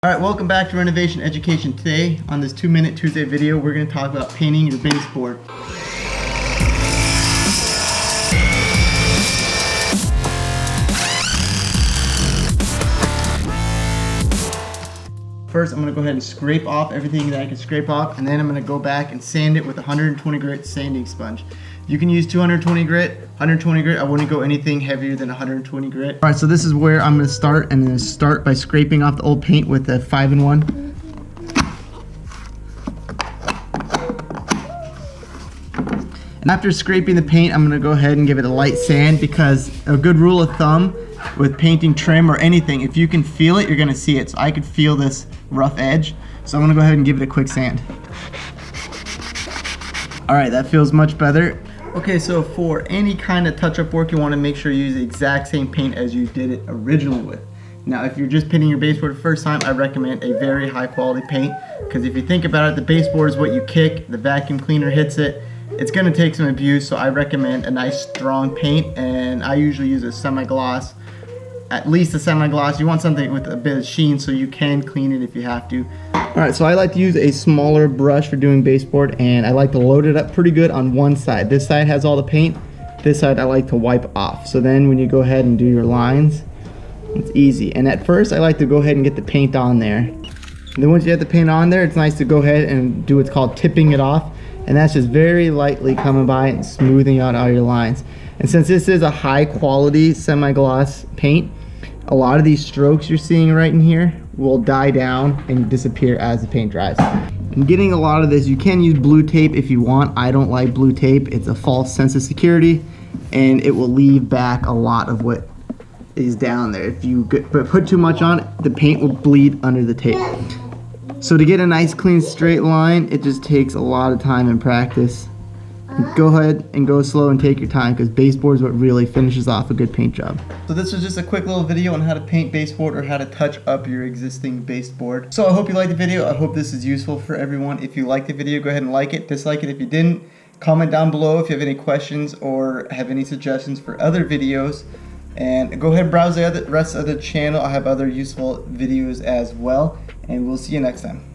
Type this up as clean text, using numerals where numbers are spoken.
Alright, welcome back to Renovation Education. Today, on this 2-minute Tuesday video, we're going to talk about painting your baseboard. First, I'm going to go ahead and scrape off everything that I can scrape off, and then I'm going to go back and sand it with 120 grit sanding sponge. You can use 220 grit, 120 grit. I wouldn't go anything heavier than 120 grit. All right, so this is where I'm going to start. I'm going to start by scraping off the old paint with the 5-in-1. And after scraping the paint, I'm going to go ahead and give it a light sand, because a good rule of thumb with painting trim or anything, if you can feel it, you're going to see it. So I could feel this rough edge, so I'm going to go ahead and give it a quick sand. All right, that feels much better. Okay, so for any kind of touch-up work, you want to make sure you use the exact same paint as you did it originally with. Now, if you're just painting your baseboard the first time, I recommend a very high quality paint, because if you think about it, the baseboard is what you kick, the vacuum cleaner hits it, it's going to take some abuse, so I recommend a nice strong paint, and I usually use a semi-gloss, at least a semi-gloss. You want something with a bit of sheen so you can clean it if you have to. Alright, so I like to use a smaller brush for doing baseboard, and I like to load it up pretty good on one side. This side has all the paint, this side I like to wipe off. So then when you go ahead and do your lines, it's easy. And at first I like to go ahead and get the paint on there. And then once you have the paint on there, it's nice to go ahead and do what's called tipping it off. And that's just very lightly coming by and smoothing out all your lines. And since this is a high quality semi-gloss paint, a lot of these strokes you're seeing right in here will die down and disappear as the paint dries. And getting a lot of this, you can use blue tape if you want. I don't like blue tape. It's a false sense of security, and it will leave back a lot of what is down there. If you put too much on it, the paint will bleed under the tape. So to get a nice clean straight line, it just takes a lot of time and practice. Go ahead and go slow and take your time, because baseboard is what really finishes off a good paint job. So this was just a quick little video on how to paint baseboard, or how to touch up your existing baseboard. So I hope you liked the video. I hope this is useful for everyone. If you liked the video, go ahead and like it, dislike it if you didn't. Comment down below if you have any questions or have any suggestions for other videos. And go ahead and browse the rest of the channel. I have other useful videos as well. And we'll see you next time.